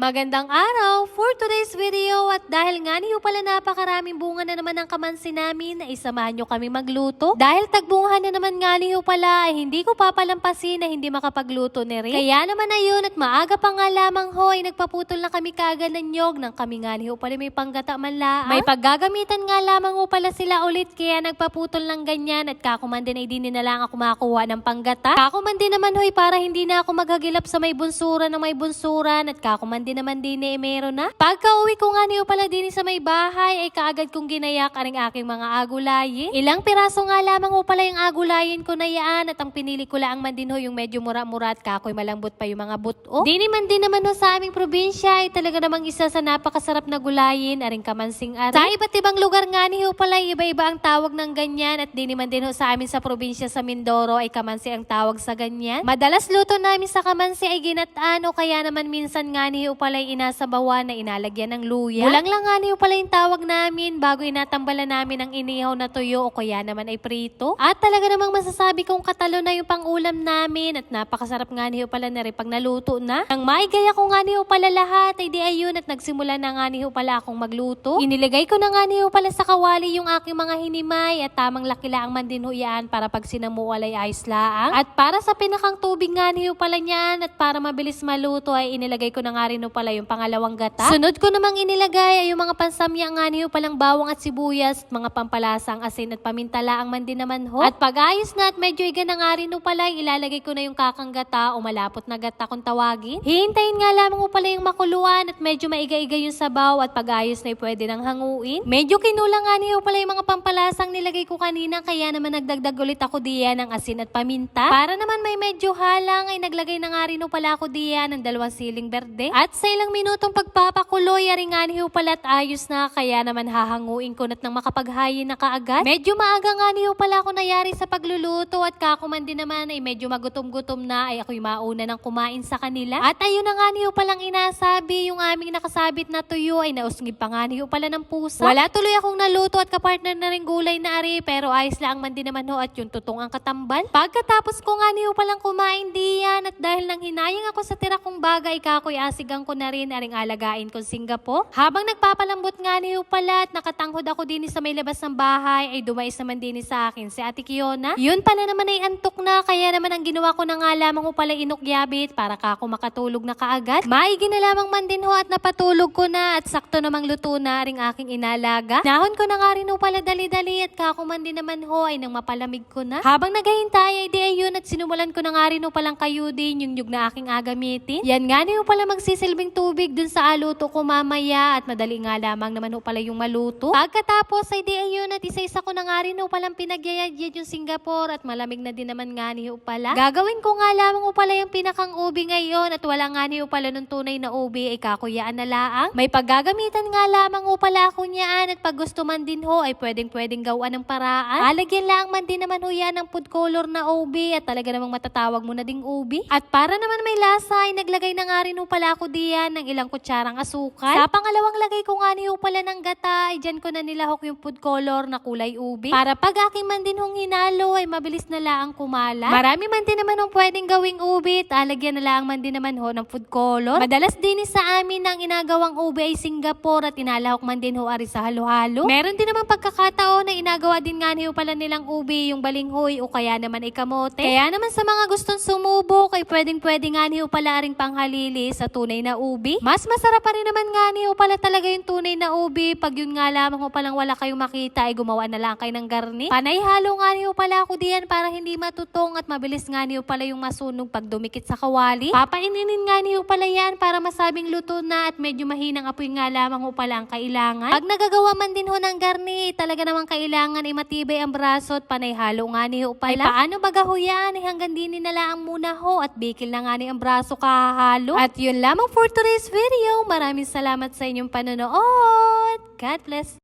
Magandang araw for today's video at dahil nga niyo pala napakaraming bunga na naman ng kamansi namin na isamahan nyo kami magluto. Dahil tagbungahan na naman nga niyo pala ay hindi ko papalampasin na hindi makapagluto ni Rick. Kaya naman ayun at maaga pa nga lamang ho ay nagpaputol na kami kagad ng nyog nang kami nga niyo pala may panggata man laang. May paggagamitan nga lamang ho pala sila ulit kaya nagpaputol ng ganyan at kakuman din ay di na lang ako makuha ng panggata. Kakuman din naman hoy para hindi na ako maghagilap sa may bunsuran ng may bunsuran at kakuman din naman din meron na. Pagka uwi ko nga niyo pala din sa may bahay ay kaagad kong ginayak aring aking mga agulayin. Ilang piraso nga lamang ho pala yung agulayin ko na yaan at ang pinili ko lang man din ho yung medyo mura-mura at kakoy malambot pa yung mga buto. Dini man din naman ho sa aming probinsya ay talaga namang isa sa napakasarap na gulayin aring kamansing ari. Sa iba't ibang lugar nga niyo pala iba-iba ang tawag ng ganyan at dini man din ho sa amin sa probinsya sa Mindoro ay kamansi ang tawag sa ganyan. Madalas luto namin sa kamansi ay ginataan o kaya naman minsan nga niyo pala inasabawan na inalagyan ng luya. Bulang lang nga niyo pala yung tawag namin bago inatambalan namin ang inihaw na tuyo o kaya naman ay prito. At talaga namang masasabi kong katalo na yung pangulam namin at napakasarap nga niyo pala na rin pag naluto na. Nang maigaya ko nga niyo pala lahat ay di ayun at nagsimula na nga niyo pala akong magluto. Iniligay ko na nga niyo pala sa kawali yung aking mga hinimay at tamang laki laang man din ho yan para pag sinamual ay ayos laang. At para sa pinakang tubig nga niyo pala niyan at para mabilis maluto ay inilagay ko na nga rin ho pala yung pangalawang gata. Sunod ko namang inilagay ay yung mga pansamya nga niyo palang bawang at sibuyas at mga pampalasang asin at paminta laang man din naman ho. At pag-ayos na at medyo iga na nga rin ho pala ilalagay ko na yung kakang gata o malapot na gata kung tawagin. Hihintayin nga lamang ho pala yung makuluan at medyo maiga-iga yung sabaw at pag-ayos na pwede nang hanguin. Medyo kinulang nga niyo pala yung mga pampalasang nilagay ko kanina kaya naman nagdagdag ulit ako diyan ng asin at paminta. Para naman may medyo halang ay naglagay na nga rin ho pala ako diyan ng 2 siling berde. At sa ilang minutong pagpapakulo, yari nga niyo pala at ayos na kaya naman hahanguin ko na't nang makapaghayin na kaagad. Medyo maaga nga niyo pala ako nayari sa pagluluto at kakuman din naman ay medyo magutom-gutom na ay ako'y mauna ng kumain sa kanila. At ayun na nga niyo palang inasabi yung aming nakasabit na tuyo ay nausngib pa nga niyo pala ng pusa. Wala tuloy akong naluto at kapartner na rin gulay na ari pero ayos lang man din naman ho at yung tutong ang katambal. Pagkatapos ko nga niyo palang kumain diyan at dahil nang hinayang ako sa tira kong bagay kakoy asigang ko na rin aring alagain kong Singapore. Habang nagpapalambot nga niyo pala at nakatanghod ako din sa may labas ng bahay ay dumais naman din sa akin si Ate Kiona. Yun pala naman ay antok na kaya naman ang ginawa ko na nga lamang ko pala inukyabit para kako makatulog na kaagad. Maigi na lamang man din ho at napatulog ko na at sakto namang luto na ring aking inalaga. Nahon ko na nga rin ho pala dali-dali at kako man din naman ho ay nang mapalamig ko na. Habang naghahintay ay di ayun at sinumulan ko na nga rin ho palang kayudin yung nyug na aking agamitin. Yan nga niyo pala magsisilbing tubig dun sa aluto ko mamaya at madali nga lamang naman ho pala yung maluto. Pagkatapos ay di ayun at isa-isa ko na nga rin ho palang pinagyayad yung Singapore at malamig na din naman nga niyo pala. Gagawin ko nga lamang ho pala yung pinakang ubi ngayon at wala nga niyo pala nung tunay na ubi ay kakuyaan na laang. May paggagamitan nga lamang ho pala ako niyaan at pag gusto man din ho ay pwedeng gawan ng paraan. Alagyan lang man din naman ho yan ng food color na ubi at talaga namang matatawag mo na ding ubi. At para naman may lasa ay naglagay na nga rin ho pala ako diyan ng ilang kutsarang asukal. Sa pangalawang lagay ko nga niyo pala ng gata ay dyan ko na nilahok yung food color na kulay ubi. Para pag aking man din hong hinalo ay mabilis na laang kumala. Marami man din naman hong pwedeng gawing ubi at alagyan na laang man din naman ho ng food color. Madalas din sa amin ang inagawang ubi ay Singapore at inalahok man din ho ari sa halo-halo. Meron din naman pagkakataon na inagawa din nga niyo pala nilang ubi yung balinghoy o kaya naman ay kamote. Kaya naman sa mga gustong sumubok ay pwede nga niyo pala aring panghalili sa tunay na ubi. Mas masarap pa rin naman nga niyo pala talaga yung tunay na ubi pag yun nga lamang ho palang wala kayong makita ay gumawa na lang kayo ng garni. Panay halo nga niyo pala ako diyan para hindi matutong at mabilis nga niyo pala yung masunog pag dumikit sa kawali. Papaininin nga niyo pala yan para masabing luto na at medyo mahinang apoy nga lamang ho pala ang kailangan. Pag nagagawa man din ho ng garni, talaga namang kailangan ay matibay ang braso at panay halo nga niyo pala. Ay paano bagahuyan ay hanggang din na lang muna ho at bikil na nga ni ang braso kahalo. At yun lamang for today's video. Maraming salamat sa inyong panonood. God bless.